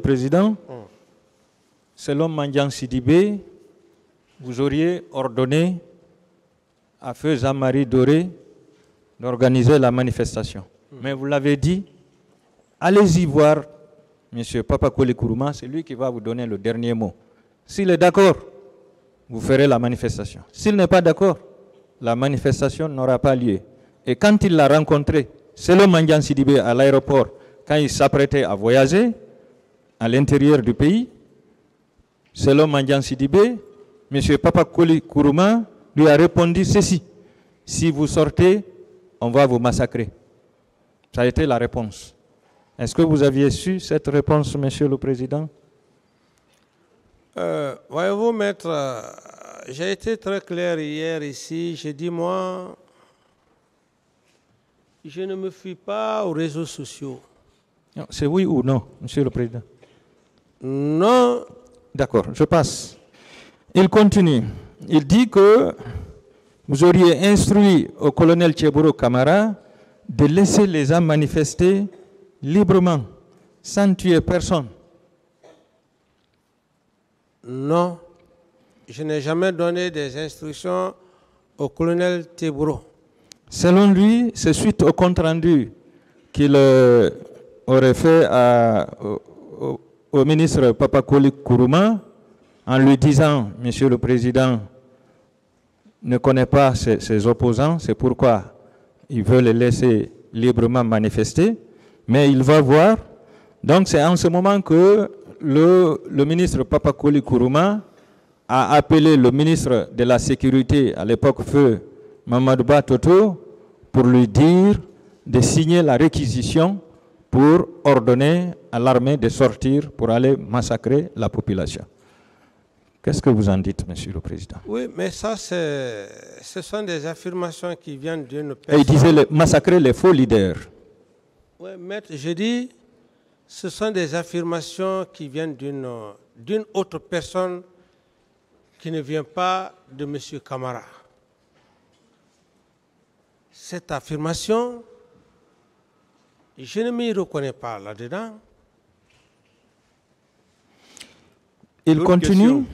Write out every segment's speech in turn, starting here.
Président, selon Mandiang Sidibé, vous auriez ordonné à feu Jean-Marie Doré d'organiser la manifestation. Mais vous l'avez dit, allez-y voir M. Papakoli Kourouma, c'est lui qui va vous donner le dernier mot. S'il est d'accord, vous ferez la manifestation. S'il n'est pas d'accord, la manifestation n'aura pas lieu. Et quand il l'a rencontré, selon Mandiang Sidibé à l'aéroport, quand il s'apprêtait à voyager à l'intérieur du pays, selon Mandiang Sidibé, M. Papakoli Kourouma lui a répondu ceci: si vous sortez, on va vous massacrer. Ça a été la réponse. Est-ce que vous aviez su cette réponse, Monsieur le Président? Voyez-vous, maître, j'ai été très clair hier ici. J'ai dit, moi, je ne me fie pas aux réseaux sociaux. C'est oui ou non, Monsieur le Président? Non. D'accord, je passe. Il continue. Il dit que vous auriez instruit au colonel Tcheboro Camara de laisser les gens manifester librement, sans tuer personne. Non, je n'ai jamais donné des instructions au colonel Tcheboro. Selon lui, c'est suite au compte-rendu qu'il aurait fait au ministre Papakoli Kourouma en lui disant, Monsieur le Président ne connaît pas ses opposants, c'est pourquoi il veut les laisser librement manifester, mais il va voir. Donc c'est en ce moment que le ministre Papakoli Kourouma a appelé le ministre de la Sécurité, à l'époque feu Mamadou Ba Toto, pour lui dire de signer la réquisition pour ordonner à l'armée de sortir pour aller massacrer la population. Qu'est-ce que vous en dites, Monsieur le Président? Oui, mais ça, ce sont des affirmations qui viennent d'une personne. Et il disait massacrer les faux leaders. Oui, maître, je dis, ce sont des affirmations qui viennent d'une autre personne qui ne vient pas de M. Camara. Cette affirmation, je ne m'y reconnais pas là-dedans. Il continue.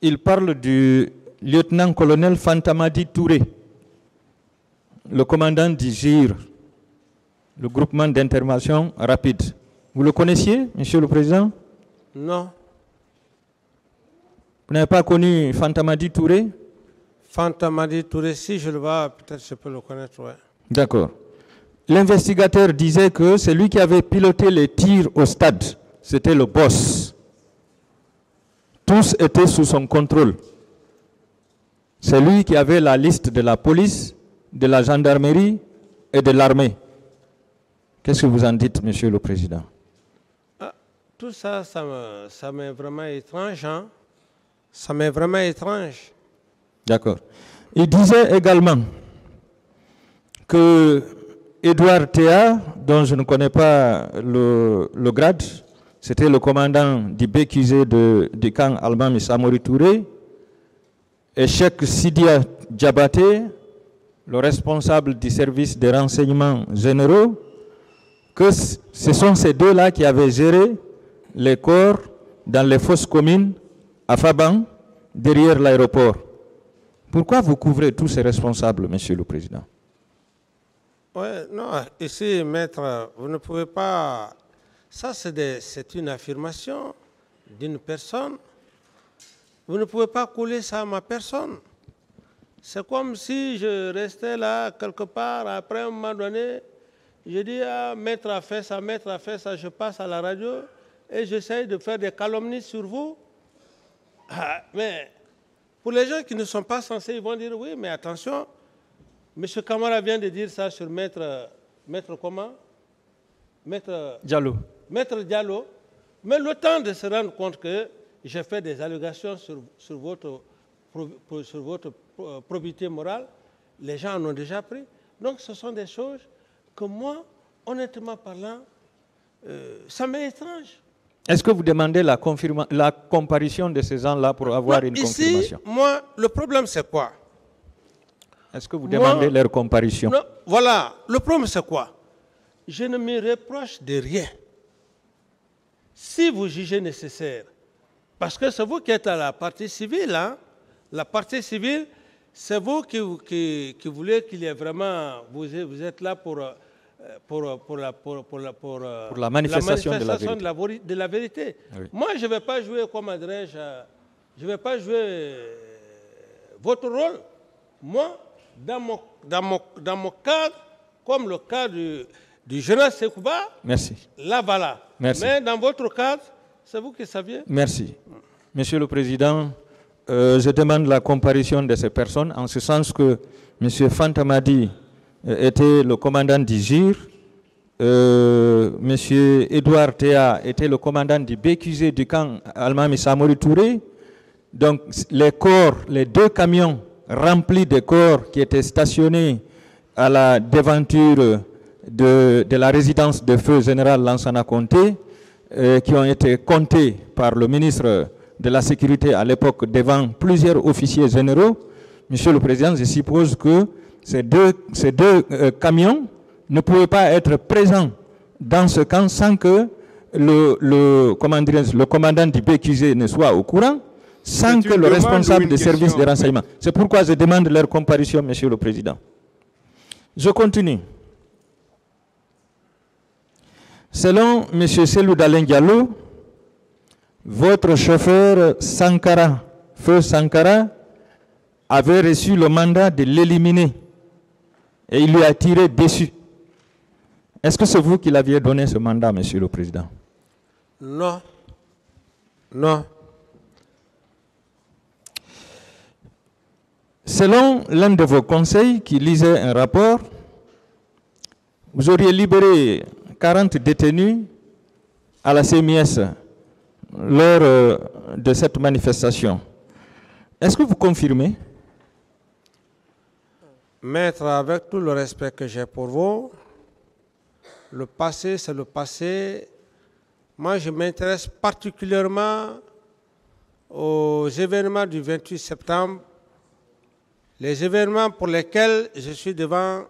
Il parle du lieutenant-colonel Fantamadi Touré, le commandant du GIR, le groupement d'intervention rapide. Vous le connaissiez, Monsieur le Président? Non. Vous n'avez pas connu Fantamadi Touré? Fantamadi Touré, si je le vois, peut-être je peux le connaître, ouais. D'accord. L'investigateur disait que c'est lui qui avait piloté les tirs au stade. C'était le boss. Tous étaient sous son contrôle. C'est lui qui avait la liste de la police, de la gendarmerie et de l'armée. Qu'est-ce que vous en dites, Monsieur le Président? Tout ça, ça m'est vraiment étrange. Hein? Ça m'est vraiment étrange. D'accord. Il disait également que Edouard Théa, dont je ne connais pas le grade, c'était le commandant du BQZ du camp allemand Samori Touré, et Cheikh Sidia Diabaté, le responsable du service des renseignements généraux, que ce sont ces deux-là qui avaient géré les corps dans les fosses communes à Faban, derrière l'aéroport. Pourquoi vous couvrez tous ces responsables, Monsieur le Président? Oui, non, ici, maître, vous ne pouvez pas... Ça, c'est une affirmation d'une personne. Vous ne pouvez pas coller ça à ma personne. C'est comme si je restais là, quelque part, après un moment donné, je dis, ah, maître a fait ça, je passe à la radio et j'essaye de faire des calomnies sur vous. Ah, mais pour les gens qui ne sont pas censés, ils vont dire, oui, mais attention, M. Camara vient de dire ça sur maître comment? Maître Diallo. Maître Diallo, mais le temps de se rendre compte que j'ai fait des allégations sur votre probité morale, les gens en ont déjà pris. Donc ce sont des choses que moi, honnêtement parlant, ça m'est étrange. Est-ce que vous demandez la comparution de ces gens-là pour avoir une confirmation? Ici, moi, le problème c'est quoi? Est-ce que vous demandez leur comparution? Non, voilà, le problème c'est quoi? Je ne me reproche de rien. si vous jugez nécessaire, parce que c'est vous qui êtes à la partie civile, hein, la partie civile, c'est vous qui voulez qu'il y ait vraiment, vous êtes là pour la manifestation de la vérité. Oui. Moi, je ne vais pas jouer, comment dirais-je, je ne vais pas jouer votre rôle. Moi, dans mon cadre, comme le cas du général Sekouba, merci. Là, voilà. Merci. Mais dans votre cadre, c'est vous qui saviez. Merci. Monsieur le Président, je demande la comparution de ces personnes, en ce sens que M. Fantamadi était le commandant du GIR, M. Edouard Théa était le commandant du BQZ du camp Almami Samori Touré. Donc les deux camions remplis de corps qui étaient stationnés à la devanture de la résidence de feu général Lansana Conté, qui ont été comptés par le ministre de la Sécurité à l'époque devant plusieurs officiers généraux. Monsieur le Président, je suppose que ces deux camions ne pouvaient pas être présents dans ce camp sans que le commandant du BQZ ne soit au courant, sans que le responsable des services de renseignement. C'est pourquoi je demande leur comparution, Monsieur le Président. Je continue. Selon M. Selou Dalen Diallo, votre chauffeur Sankara, Feu Sankara, avait reçu le mandat de l'éliminer et il lui a tiré dessus. Est-ce que c'est vous qui l'aviez donné ce mandat, Monsieur le Président? Non. Non. Selon l'un de vos conseils qui lisait un rapport, vous auriez libéré 40 détenus à la CMIS lors de cette manifestation. Est-ce que vous confirmez? Maître, avec tout le respect que j'ai pour vous, le passé, c'est le passé. Moi, je m'intéresse particulièrement aux événements du 28 septembre, les événements pour lesquels je suis devant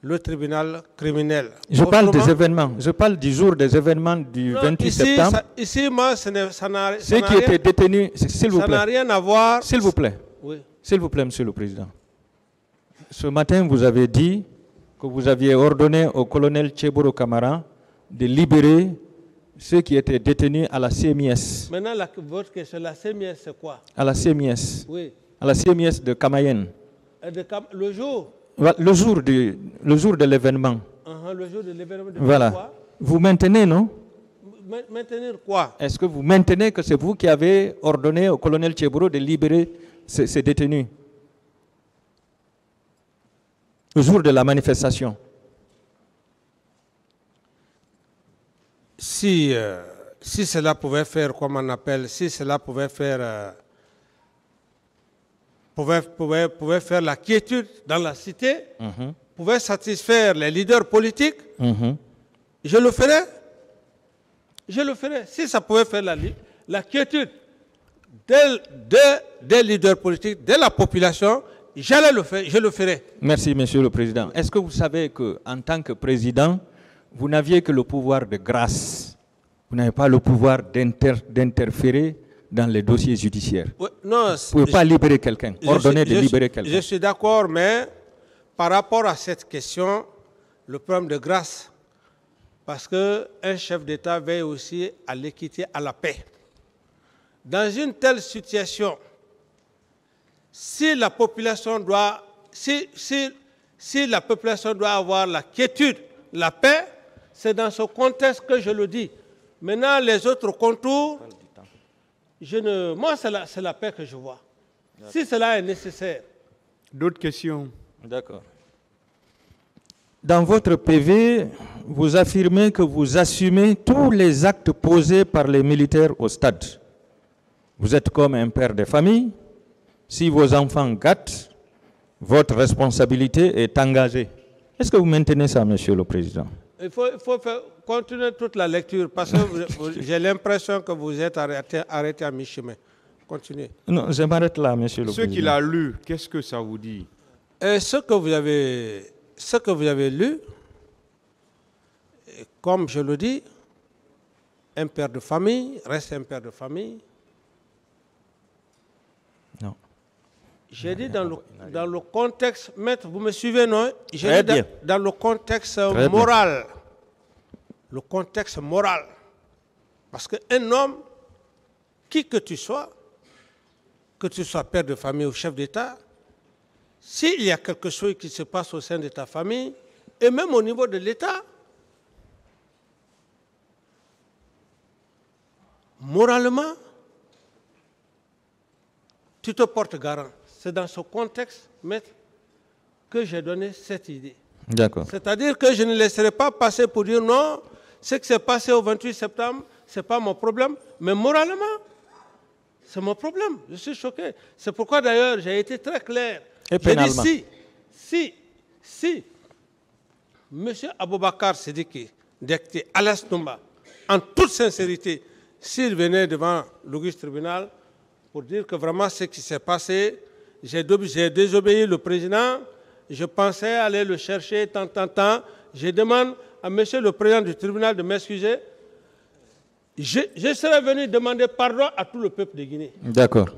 le tribunal criminel. Je parle des événements, je parle du jour des événements du 28 septembre. Ici, moi, ça n'a rien. Ceux qui étaient détenus, s'il vous plaît. Ça n'a rien à voir. S'il vous plaît. Oui. S'il vous plaît, Monsieur le Président. Ce matin, vous avez dit que vous aviez ordonné au colonel Tcheboro Kamara de libérer ceux qui étaient détenus à la CMIS. Maintenant, votre question, la CMIS, c'est quoi? À la CMIS. Oui. À la CMIS de Kamayen. Le jour? Le jour de l'événement. Le jour de l'événement. Voilà. Quoi? Vous maintenez, non? Maintenir quoi? Est-ce que vous maintenez que c'est vous qui avez ordonné au colonel Tcheboro de libérer ces détenus? Le jour de la manifestation. Si cela pouvait faire, comme on appelle, si cela pouvait faire, pouvait faire la quiétude dans la cité, pouvait satisfaire les leaders politiques, je le ferais. Je le ferais. Si ça pouvait faire la quiétude des leaders politiques, de la population, j'allais le faire, je le ferai. Merci, Monsieur le Président. Est-ce que vous savez qu'en tant que président, vous n'aviez que le pouvoir de grâce? Vous n'avez pas le pouvoir d'interférer dans les dossiers judiciaires. Oui, non, vous ne pouvez pas libérer quelqu'un, ordonner de libérer quelqu'un. Je suis d'accord, mais par rapport à cette question, le problème de grâce, parce qu'un chef d'État veille aussi à l'équité, à la paix. Dans une telle situation, si la population doit, si la population doit avoir la quiétude, la paix, c'est dans ce contexte que je le dis. Maintenant, les autres contours, moi, c'est la paix que je vois. Si cela est nécessaire. D'autres questions? D'accord. Dans votre PV, vous affirmez que vous assumez tous les actes posés par les militaires au stade. Vous êtes comme un père de famille. Si vos enfants gâtent, votre responsabilité est engagée. Est-ce que vous maintenez ça, Monsieur le Président? Il faut continuer toute la lecture parce que j'ai l'impression que vous êtes arrêté à mi-chemin. Continuez. Non, je m'arrête là, Monsieur le Président. Ce qu'il a lu, qu'est-ce que ça vous dit? Ce que vous avez lu, comme je le dis, un père de famille, reste un père de famille. Non. J'ai dit dans le contexte, maître, vous me suivez, non? J'ai Très dit bien. dans le contexte Très moral. Le contexte moral. Parce qu'un homme, qui que tu sois père de famille ou chef d'État, s'il y a quelque chose qui se passe au sein de ta famille, et même au niveau de l'État, moralement, tu te portes garant. C'est dans ce contexte, maître, que j'ai donné cette idée. D'accord. C'est-à-dire que je ne laisserai pas passer pour dire non, ce qui s'est passé au 28 septembre, ce n'est pas mon problème, mais moralement, c'est mon problème. Je suis choqué. C'est pourquoi d'ailleurs j'ai été très clair. Et J'ai pénalement. dit si M. Aboubakar Sidiki, député Alas Toumba, en toute sincérité, s'il venait devant l'Auguste tribunal pour dire que vraiment ce qui s'est passé, j'ai désobéi le président, je pensais aller le chercher tant. Je demande à M. le président du tribunal de m'excuser. Je serais venu demander pardon à tout le peuple de Guinée. D'accord.